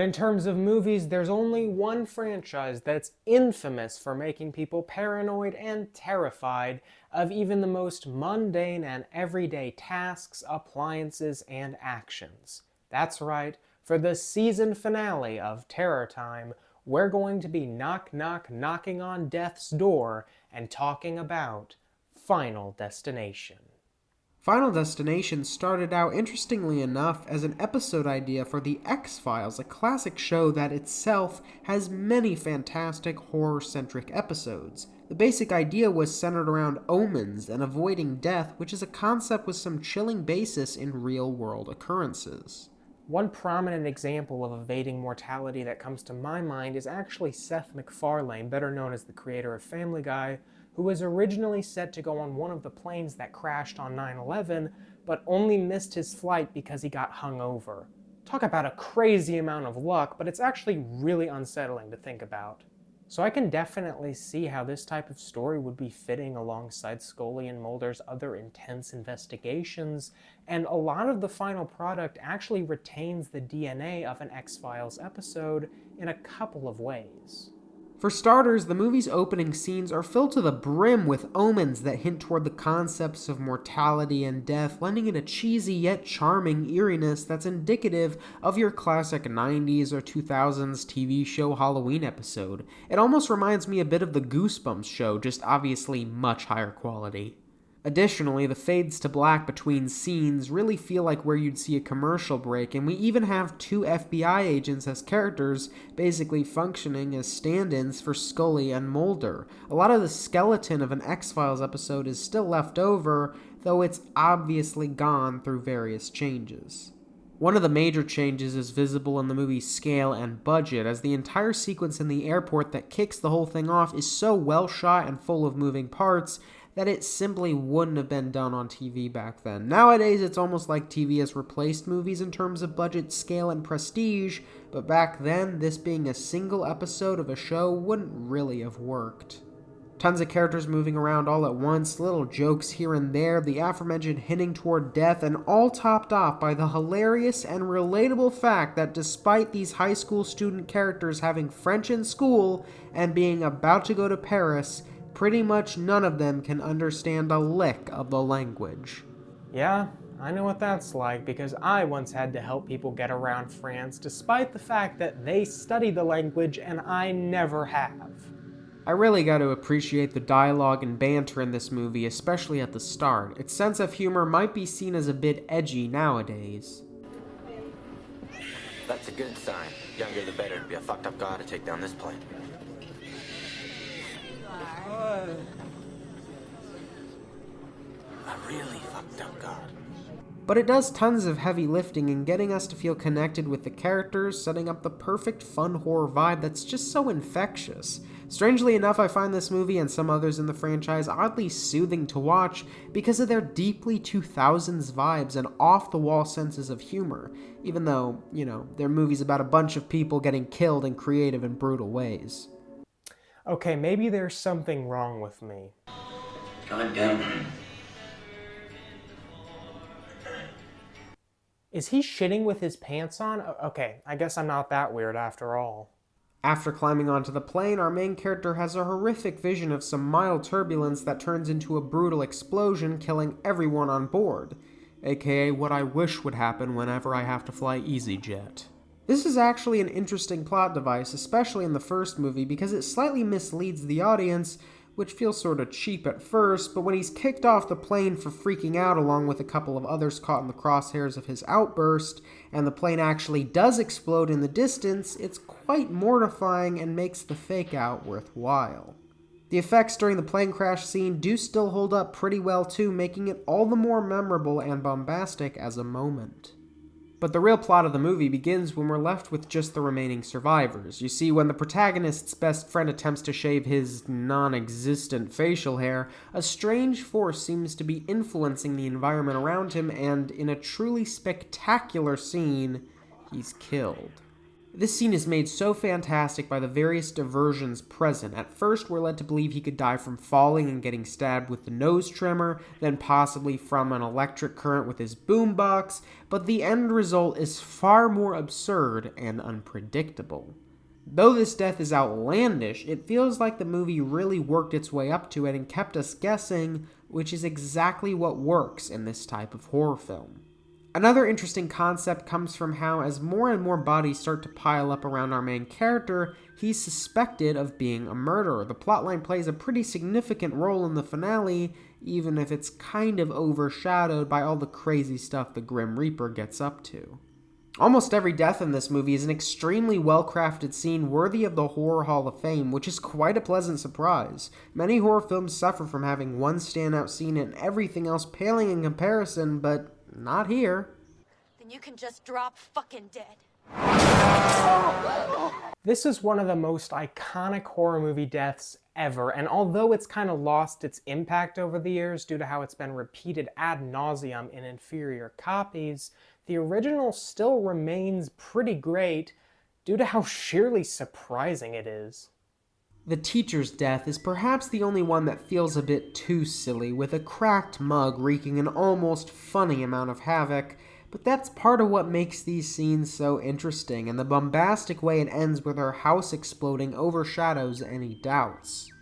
In terms of movies, there's only one franchise that's infamous for making people paranoid and terrified of even the most mundane and everyday tasks, appliances, and actions. That's right, for the season finale of Terror Time, we're going to be knocking on death's door and talking about Final Destination. Final Destination started out, interestingly enough, as an episode idea for The X-Files, a classic show that itself has many fantastic horror-centric episodes. The basic idea was centered around omens and avoiding death, which is a concept with some chilling basis in real-world occurrences. One prominent example of evading mortality that comes to my mind is actually Seth MacFarlane, better known as the creator of Family Guy, who was originally set to go on one of the planes that crashed on 9/11, but only missed his flight because he got hungover. Talk about a crazy amount of luck, but it's actually really unsettling to think about. So I can definitely see how this type of story would be fitting alongside Scully and Mulder's other intense investigations, and a lot of the final product actually retains the DNA of an X-Files episode in a couple of ways. For starters, the movie's opening scenes are filled to the brim with omens that hint toward the concepts of mortality and death, lending it a cheesy yet charming eeriness that's indicative of your classic 90s or 2000s TV show Halloween episode. It almost reminds me a bit of the Goosebumps show, just obviously much higher quality. Additionally, the fades to black between scenes really feel like where you'd see a commercial break, and we even have two FBI agents as characters, basically functioning as stand-ins for Scully and Mulder. A lot of the skeleton of an X-Files episode is still left over, though it's obviously gone through various changes. One of the major changes is visible in the movie's scale and budget, as the entire sequence in the airport that kicks the whole thing off is so well shot and full of moving parts that it simply wouldn't have been done on TV back then. Nowadays, it's almost like TV has replaced movies in terms of budget, scale, and prestige, but back then, this being a single episode of a show wouldn't really have worked. Tons of characters moving around all at once, little jokes here and there, the aforementioned hinting toward death, and all topped off by the hilarious and relatable fact that despite these high school student characters having French in school and being about to go to Paris, pretty much none of them can understand a lick of the language. Yeah, I know what that's like because I once had to help people get around France despite the fact that they study the language and I never have. I really got to appreciate the dialogue and banter in this movie, especially at the start. Its sense of humor might be seen as a bit edgy nowadays. That's a good sign. Younger the better. Be a fucked up guy to take down this plane. A really fucked up god. But it does tons of heavy lifting in getting us to feel connected with the characters, setting up the perfect fun horror vibe that's just so infectious. Strangely enough, I find this movie and some others in the franchise oddly soothing to watch because of their deeply 2000s vibes and off-the-wall senses of humor, even though, they're movies about a bunch of people getting killed in creative and brutal ways. Okay, maybe there's something wrong with me. God damn it. Is he shitting with his pants on? Okay, I guess I'm not that weird after all. After climbing onto the plane, our main character has a horrific vision of some mild turbulence that turns into a brutal explosion, killing everyone on board, aka what I wish would happen whenever I have to fly EasyJet. This is actually an interesting plot device, especially in the first movie, because it slightly misleads the audience, which feels sort of cheap at first, but when he's kicked off the plane for freaking out along with a couple of others caught in the crosshairs of his outburst, and the plane actually does explode in the distance, it's quite mortifying and makes the fake out worthwhile. The effects during the plane crash scene do still hold up pretty well too, making it all the more memorable and bombastic as a moment. But the real plot of the movie begins when we're left with just the remaining survivors. You see, when the protagonist's best friend attempts to shave his non-existent facial hair, a strange force seems to be influencing the environment around him, and in a truly spectacular scene, he's killed. This scene is made so fantastic by the various diversions present. At first, we're led to believe he could die from falling and getting stabbed with the nose trimmer, then possibly from an electric current with his boombox, but the end result is far more absurd and unpredictable. Though this death is outlandish, it feels like the movie really worked its way up to it and kept us guessing, which is exactly what works in this type of horror film. Another interesting concept comes from how, as more and more bodies start to pile up around our main character, he's suspected of being a murderer. The plotline plays a pretty significant role in the finale, even if it's kind of overshadowed by all the crazy stuff the Grim Reaper gets up to. Almost every death in this movie is an extremely well-crafted scene worthy of the Horror Hall of Fame, which is quite a pleasant surprise. Many horror films suffer from having one standout scene and everything else paling in comparison, but not here. Then you can just drop fucking dead. This is one of the most iconic horror movie deaths ever, and although it's kind of lost its impact over the years due to how it's been repeated ad nauseum in inferior copies, the original still remains pretty great due to how sheerly surprising it is. The teacher's death is perhaps the only one that feels a bit too silly, with a cracked mug wreaking an almost funny amount of havoc, but that's part of what makes these scenes so interesting, and the bombastic way it ends with her house exploding overshadows any doubts.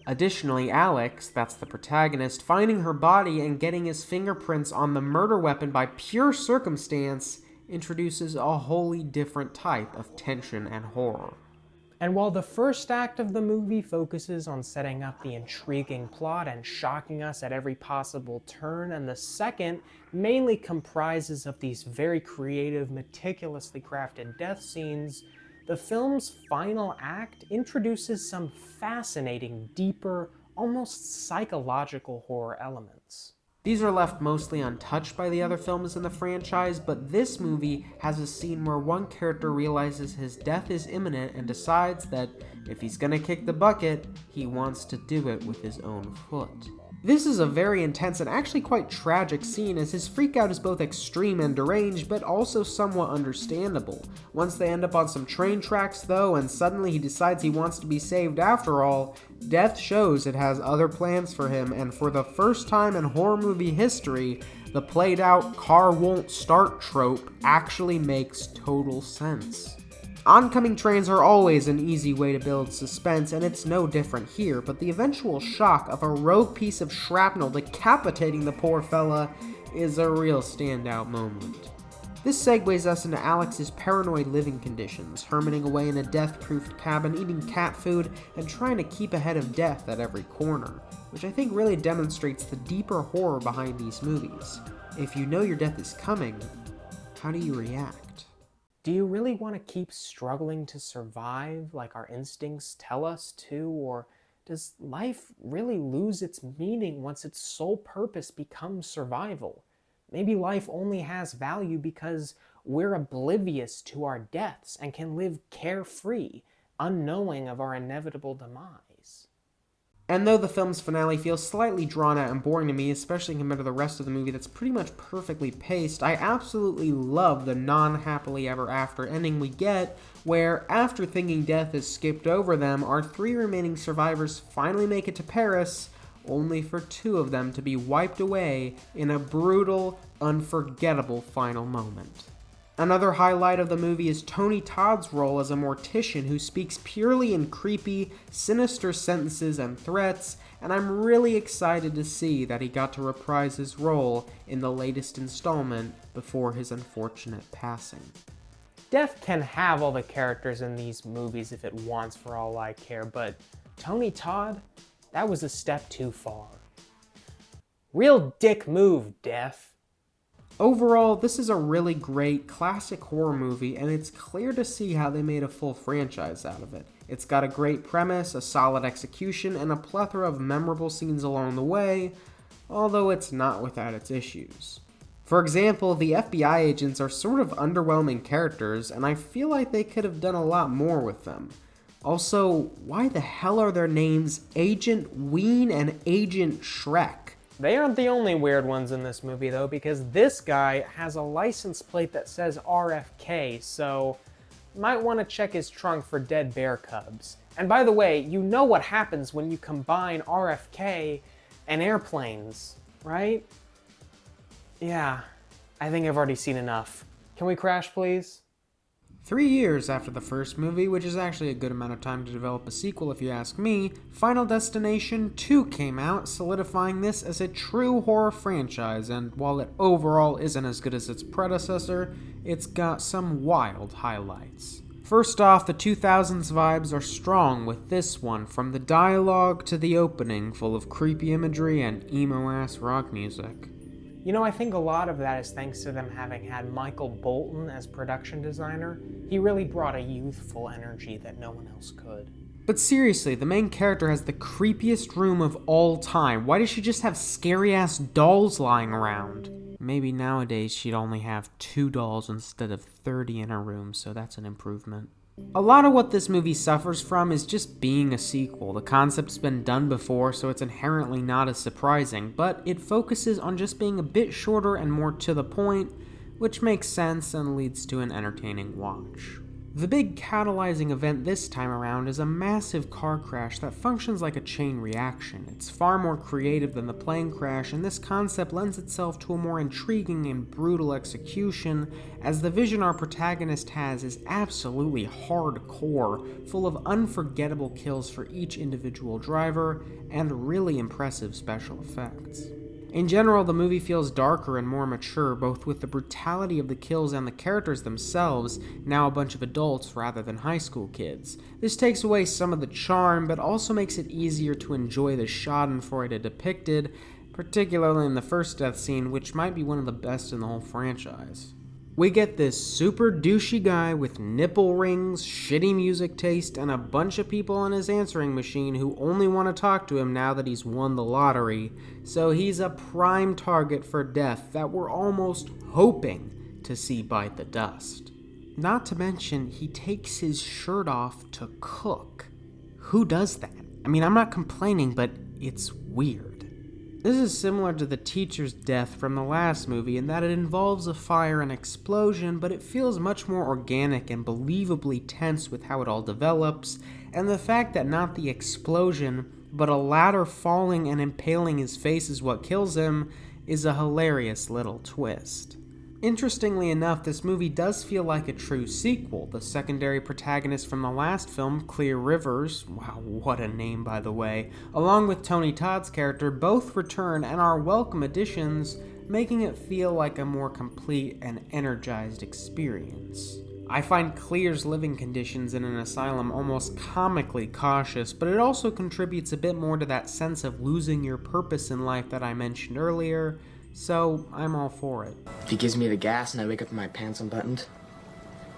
Additionally, Alex, that's the protagonist, finding her body and getting his fingerprints on the murder weapon by pure circumstance introduces a wholly different type of tension and horror. And while the first act of the movie focuses on setting up the intriguing plot and shocking us at every possible turn, and the second mainly comprises of these very creative, meticulously crafted death scenes, the film's final act introduces some fascinating, deeper, almost psychological horror elements. These are left mostly untouched by the other films in the franchise, but this movie has a scene where one character realizes his death is imminent and decides that if he's gonna kick the bucket, he wants to do it with his own foot. This is a very intense and actually quite tragic scene, as his freakout is both extreme and deranged, but also somewhat understandable. Once they end up on some train tracks though, and suddenly he decides he wants to be saved after all, death shows it has other plans for him, and for the first time in horror movie history, the played out car won't start trope actually makes total sense. Oncoming trains are always an easy way to build suspense, and it's no different here, but the eventual shock of a rogue piece of shrapnel decapitating the poor fella is a real standout moment. This segues us into Alex's paranoid living conditions, hermiting away in a death-proofed cabin, eating cat food, and trying to keep ahead of death at every corner, which I think really demonstrates the deeper horror behind these movies. If you know your death is coming, how do you react? Do you really want to keep struggling to survive like our instincts tell us to, or does life really lose its meaning once its sole purpose becomes survival? Maybe life only has value because we're oblivious to our deaths and can live carefree, unknowing of our inevitable demise. And though the film's finale feels slightly drawn out and boring to me, especially compared to the rest of the movie that's pretty much perfectly paced, I absolutely love the non-happily ever after ending we get, where, after thinking death has skipped over them, our three remaining survivors finally make it to Paris, only for two of them to be wiped away in a brutal, unforgettable final moment. Another highlight of the movie is Tony Todd's role as a mortician who speaks purely in creepy, sinister sentences and threats, and I'm really excited to see that he got to reprise his role in the latest installment before his unfortunate passing. Death can have all the characters in these movies if it wants, for all I care, but Tony Todd, that was a step too far. Real dick move, Death. Overall, this is a really great classic horror movie, and it's clear to see how they made a full franchise out of it. It's got a great premise, a solid execution, and a plethora of memorable scenes along the way, although it's not without its issues. For example, the FBI agents are sort of underwhelming characters, and I feel like they could have done a lot more with them. Also, why the hell are their names Agent Ween and Agent Shrek? They aren't the only weird ones in this movie, though, because this guy has a license plate that says RFK, so Might want to check his trunk for dead bear cubs. And by the way, you know what happens when you combine RFK and airplanes, right? Yeah, I think I've already seen enough. Can we crash, please? 3 years after the first movie, which is actually a good amount of time to develop a sequel if you ask me, Final Destination 2 came out, solidifying this as a true horror franchise, and while it overall isn't as good as its predecessor, it's got some wild highlights. First off, the 2000s vibes are strong with this one, from the dialogue to the opening, full of creepy imagery and emo-ass rock music. You know, I think a lot of that is thanks to them having had Michael Bolton as production designer. He really brought a youthful energy that no one else could. But seriously, the main character has the creepiest room of all time. Why does she just have scary-ass dolls lying around? Maybe nowadays she'd only have 2 dolls instead of 30 in her room, so that's an improvement. A lot of what this movie suffers from is just being a sequel. The concept's been done before, so it's inherently not as surprising, but it focuses on just being a bit shorter and more to the point, which makes sense and leads to an entertaining watch. The big catalyzing event this time around is a massive car crash that functions like a chain reaction. It's far more creative than the plane crash, and this concept lends itself to a more intriguing and brutal execution, as the vision our protagonist has is absolutely hardcore, full of unforgettable kills for each individual driver, and really impressive special effects. In general, the movie feels darker and more mature, both with the brutality of the kills and the characters themselves, now a bunch of adults rather than high school kids. This takes away some of the charm, but also makes it easier to enjoy the schadenfreude depicted, particularly in the first death scene, which might be one of the best in the whole franchise. We get this super douchey guy with nipple rings, shitty music taste, and a bunch of people on his answering machine who only want to talk to him now that he's won the lottery, so he's a prime target for death that we're almost hoping to see bite the dust. Not to mention, he takes his shirt off to cook. Who does that? I mean, I'm not complaining, but it's weird. This is similar to the teacher's death from the last movie in that it involves a fire and explosion, but it feels much more organic and believably tense with how it all develops, and the fact that not the explosion, but a ladder falling and impaling his face is what kills him, is a hilarious little twist. Interestingly enough, this movie does feel like a true sequel. The secondary protagonist from the last film, Clear Rivers, wow, what a name by the way, along with Tony Todd's character, both return and are welcome additions, making it feel like a more complete and energized experience. I find Clear's living conditions in an asylum almost comically cautious, but it also contributes a bit more to that sense of losing your purpose in life that I mentioned earlier, so I'm all for it. If he gives me the gas and I wake up with my pants unbuttoned,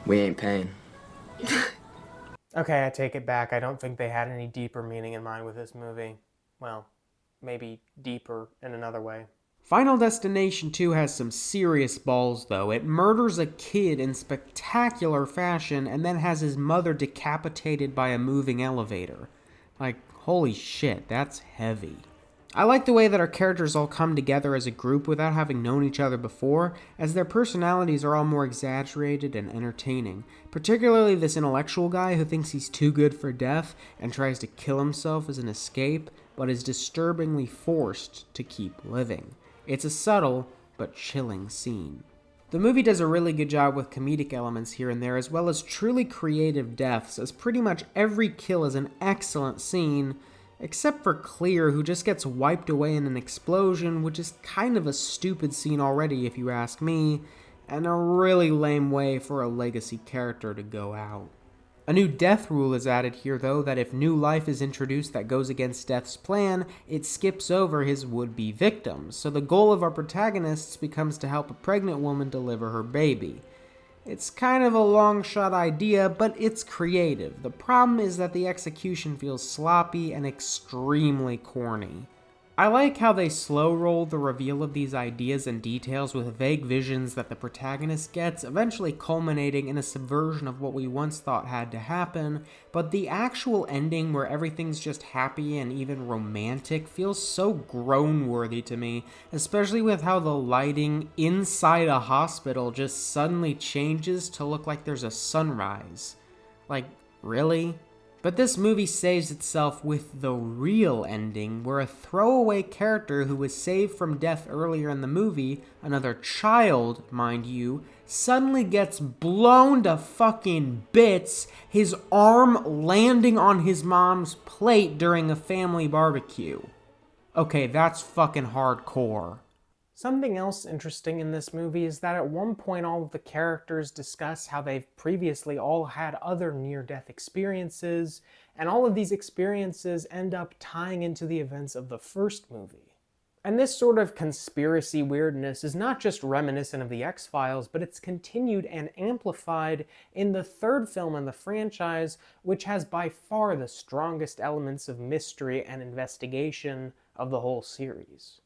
we ain't paying. Okay, I take it back. I don't think they had any deeper meaning in mind with this movie. Well, maybe deeper in another way. Final Destination 2 has some serious balls, though. It murders a kid in spectacular fashion and then has his mother decapitated by a moving elevator. Like, holy shit, that's heavy. I like the way that our characters all come together as a group without having known each other before, as their personalities are all more exaggerated and entertaining. Particularly this intellectual guy who thinks he's too good for death and tries to kill himself as an escape, but is disturbingly forced to keep living. It's a subtle but chilling scene. The movie does a really good job with comedic elements here and there, as well as truly creative deaths, as pretty much every kill is an excellent scene, except for Clear, who just gets wiped away in an explosion, which is kind of a stupid scene already if you ask me, and a really lame way for a legacy character to go out. A new death rule is added here, though, that if new life is introduced that goes against Death's plan, it skips over his would-be victims, so the goal of our protagonists becomes to help a pregnant woman deliver her baby. It's kind of a long-shot idea, but it's creative. The problem is that the execution feels sloppy and extremely corny. I like how they slow roll the reveal of these ideas and details with vague visions that the protagonist gets, eventually culminating in a subversion of what we once thought had to happen, but the actual ending where everything's just happy and even romantic feels so groan-worthy to me, especially with how the lighting inside a hospital just suddenly changes to look like there's a sunrise. Like, really? But this movie saves itself with the real ending, where a throwaway character who was saved from death earlier in the movie, another child, mind you, suddenly gets blown to fucking bits, his arm landing on his mom's plate during a family barbecue. Okay, that's fucking hardcore. Something else interesting in this movie is that at one point all of the characters discuss how they've previously all had other near-death experiences, and all of these experiences end up tying into the events of the first movie. And this sort of conspiracy weirdness is not just reminiscent of the X-Files, but it's continued and amplified in the third film in the franchise, which has by far the strongest elements of mystery and investigation of the whole series.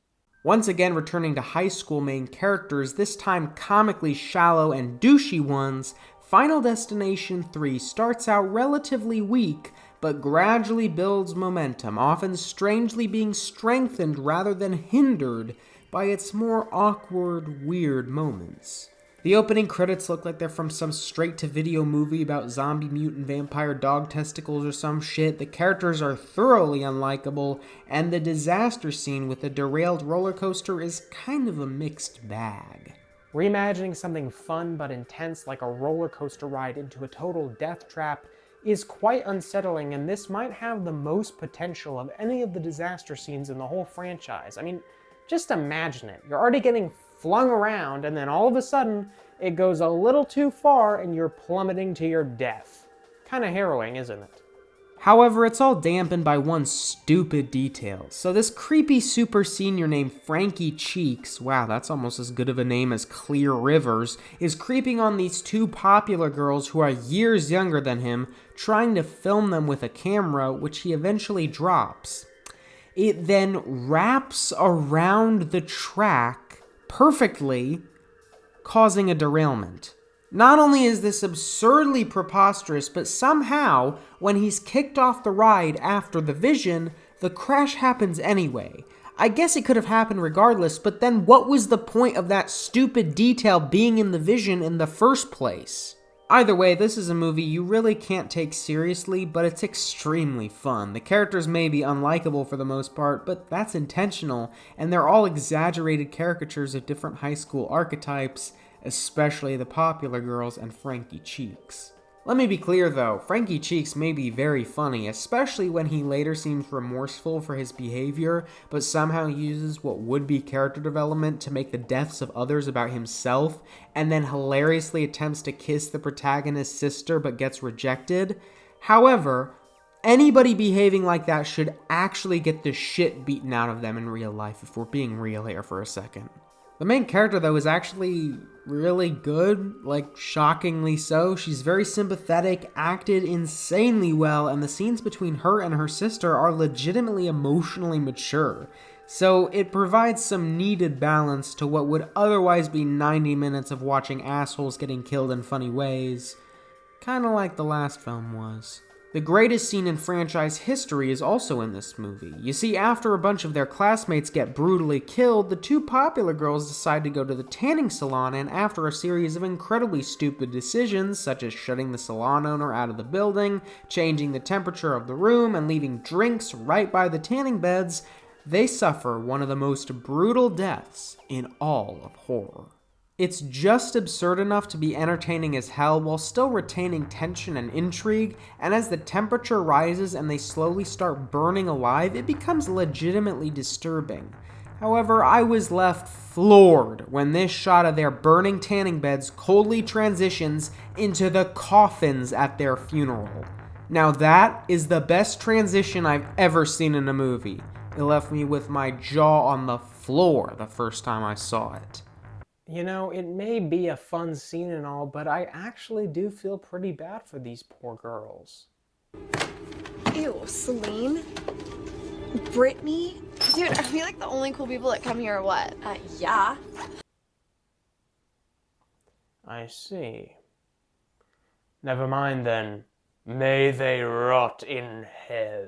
Once again returning to high school main characters, this time comically shallow and douchey ones, Final Destination 3 starts out relatively weak, but gradually builds momentum, often strangely being strengthened rather than hindered by its more awkward, weird moments. The opening credits look like they're from some straight-to-video movie about zombie mutant vampire dog testicles or some shit. The characters are thoroughly unlikable, and the disaster scene with the derailed roller coaster is kind of a mixed bag. Reimagining something fun but intense like a roller coaster ride into a total death trap is quite unsettling, and this might have the most potential of any of the disaster scenes in the whole franchise. I mean, just imagine it. You're already getting flung around, and then all of a sudden, it goes a little too far and you're plummeting to your death. Kinda harrowing, isn't it? However, it's all dampened by one stupid detail. So this creepy super senior named Frankie Cheeks, wow, that's almost as good of a name as Clear Rivers, is creeping on these two popular girls who are years younger than him, trying to film them with a camera, which he eventually drops. It then wraps around the track perfectly, causing a derailment. Not only is this absurdly preposterous, but somehow, when he's kicked off the ride after the vision, the crash happens anyway. I guess it could have happened regardless, but then what was the point of that stupid detail being in the vision in the first place? Either way, this is a movie you really can't take seriously, but it's extremely fun. The characters may be unlikable for the most part, but that's intentional, and they're all exaggerated caricatures of different high school archetypes, especially the popular girls and Frankie Cheeks. Let me be clear though, Frankie Cheeks may be very funny, especially when he later seems remorseful for his behavior, but somehow uses what would be character development to make the deaths of others about himself, and then hilariously attempts to kiss the protagonist's sister but gets rejected. However, anybody behaving like that should actually get the shit beaten out of them in real life, if we're being real here for a second. The main character, though, is actually really good, like shockingly so. She's very sympathetic, acted insanely well, and the scenes between her and her sister are legitimately emotionally mature. So it provides some needed balance to what would otherwise be 90 minutes of watching assholes getting killed in funny ways. Kinda like the last film was. The greatest scene in franchise history is also in this movie. You see, after a bunch of their classmates get brutally killed, the two popular girls decide to go to the tanning salon, and after a series of incredibly stupid decisions, such as shutting the salon owner out of the building, changing the temperature of the room, and leaving drinks right by the tanning beds, they suffer one of the most brutal deaths in all of horror. It's just absurd enough to be entertaining as hell while still retaining tension and intrigue, and as the temperature rises and they slowly start burning alive, it becomes legitimately disturbing. However, I was left floored when this shot of their burning tanning beds coldly transitions into the coffins at their funeral. Now that is the best transition I've ever seen in a movie. It left me with my jaw on the floor the first time I saw it. You know, it may be a fun scene and all, but I actually do feel pretty bad for these poor girls. Ew, Celine. Brittany? Dude, are we like the only cool people that come here or what? Yeah. I see. Never mind then. May they rot in hell.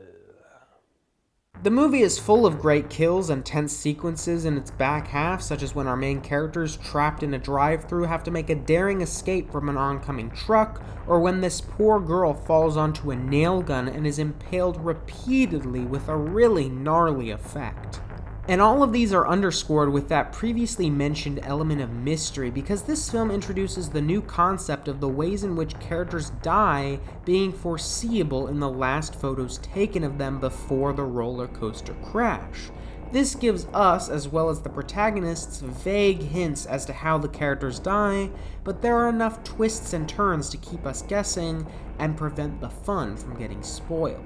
The movie is full of great kills and tense sequences in its back half, such as when our main characters, trapped in a drive-thru, have to make a daring escape from an oncoming truck, or when this poor girl falls onto a nail gun and is impaled repeatedly with a really gnarly effect. And all of these are underscored with that previously mentioned element of mystery, because this film introduces the new concept of the ways in which characters die being foreseeable in the last photos taken of them before the roller coaster crash. This gives us, as well as the protagonists, vague hints as to how the characters die, but there are enough twists and turns to keep us guessing and prevent the fun from getting spoiled.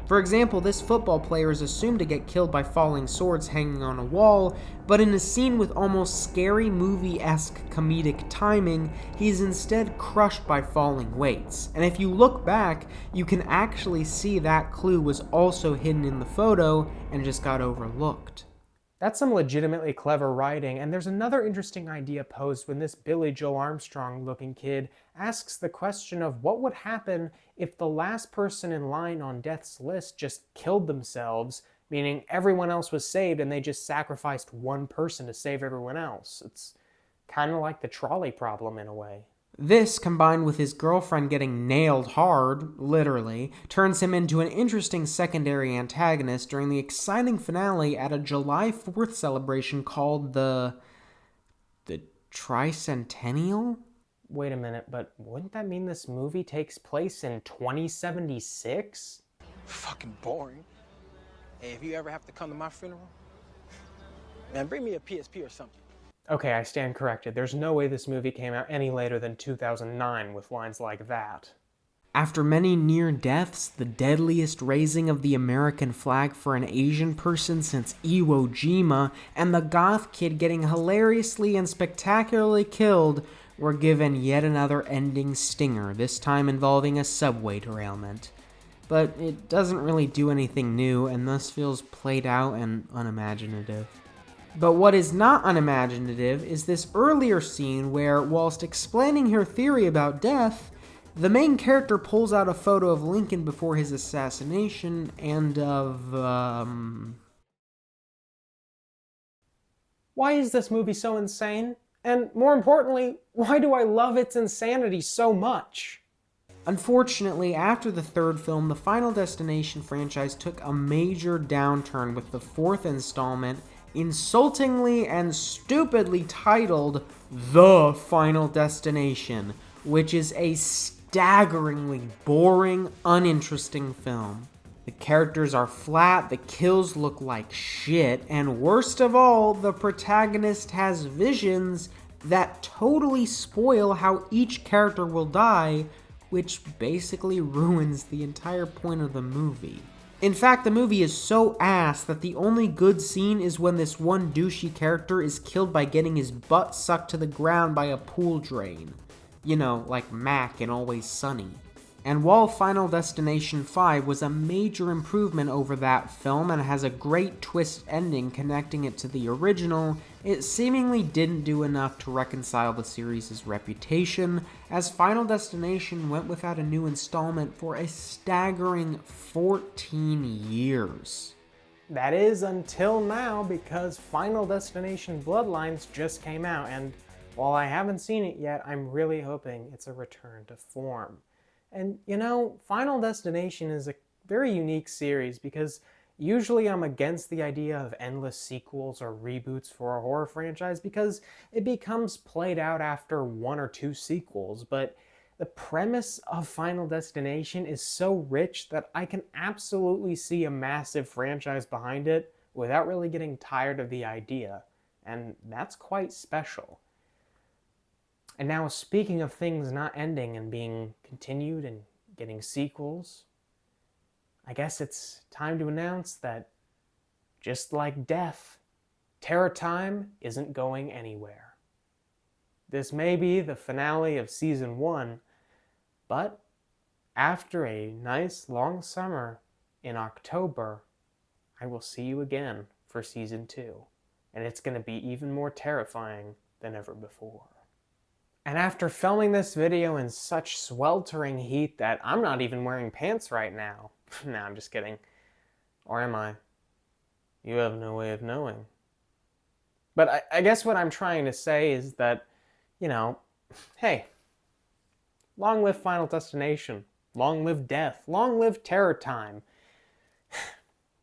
For example, this football player is assumed to get killed by falling swords hanging on a wall, but in a scene with almost scary movie-esque comedic timing, he is instead crushed by falling weights. And if you look back, you can actually see that clue was also hidden in the photo and just got overlooked. That's some legitimately clever writing, and there's another interesting idea posed when this Billy Joe Armstrong looking kid asks the question of what would happen if the last person in line on death's list just killed themselves, meaning everyone else was saved and they just sacrificed one person to save everyone else. It's kind of like the trolley problem in a way. This, combined with his girlfriend getting nailed hard, literally, turns him into an interesting secondary antagonist during the exciting finale at a July 4th celebration called the Tricentennial? Wait a minute, but wouldn't that mean this movie takes place in 2076? Fucking boring. Hey, if you ever have to come to my funeral, man, bring me a PSP or something. Okay, I stand corrected. There's no way this movie came out any later than 2009 with lines like that. After many near deaths, the deadliest raising of the American flag for an Asian person since Iwo Jima, and the goth kid getting hilariously and spectacularly killed, were given yet another ending stinger, this time involving a subway derailment. But it doesn't really do anything new, and thus feels played out and unimaginative. But what is not unimaginative is this earlier scene where, whilst explaining her theory about death, the main character pulls out a photo of Lincoln before his assassination and of, Why is this movie so insane? And more importantly, why do I love its insanity so much? Unfortunately, after the third film, the Final Destination franchise took a major downturn with the fourth installment insultingly and stupidly titled The Final Destination, which is a staggeringly boring, uninteresting film. The characters are flat, the kills look like shit, and worst of all, the protagonist has visions that totally spoil how each character will die, which basically ruins the entire point of the movie. In fact, the movie is so ass that the only good scene is when this one douchey character is killed by getting his butt sucked to the ground by a pool drain. You know, like Mac in Always Sunny. And while Final Destination 5 was a major improvement over that film and has a great twist ending connecting it to the original, it seemingly didn't do enough to reconcile the series' reputation, as Final Destination went without a new installment for a staggering 14 years. That is until now, because Final Destination Bloodlines just came out, and while I haven't seen it yet, I'm really hoping it's a return to form. And you know, Final Destination is a very unique series because usually I'm against the idea of endless sequels or reboots for a horror franchise because it becomes played out after one or two sequels, but the premise of Final Destination is so rich that I can absolutely see a massive franchise behind it without really getting tired of the idea, and that's quite special. And now, speaking of things not ending and being continued and getting sequels, I guess it's time to announce that, just like death, Terror Time isn't going anywhere. This may be the finale of Season 1, but after a nice long summer in October, I will see you again for season 2, and it's going to be even more terrifying than ever before. And after filming this video in such sweltering heat that I'm not even wearing pants right now. Nah, I'm just kidding. Or am I? You have no way of knowing. But I guess what I'm trying to say is that, you know, hey, long live Final Destination. Long live death. Long live terror time.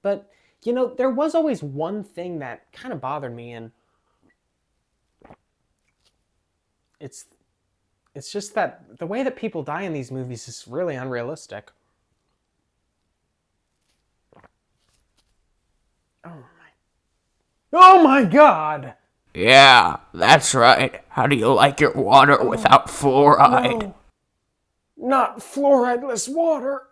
But, you know, there was always one thing that kind of bothered me, and it's just that the way that people die in these movies is really unrealistic. Oh my god! Yeah, that's right. How do you like your water without fluoride? No, not fluorideless water.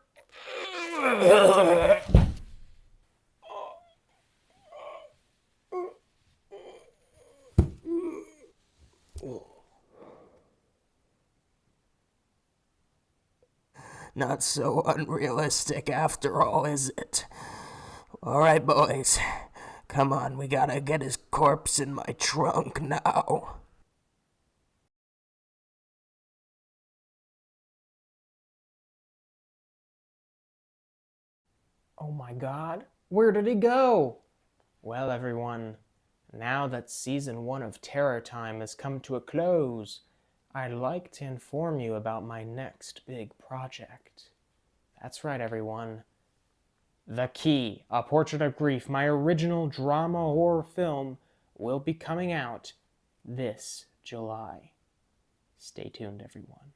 Not so unrealistic after all, is it? Alright, boys. Come on, we gotta get his corpse in my trunk now. Oh my god, where did he go? Well, everyone, now that season 1 of Terror Time has come to a close, I'd like to inform you about my next big project. That's right, everyone. The Key, A Portrait of Grief, my original drama horror film, will be coming out this July. Stay tuned, everyone.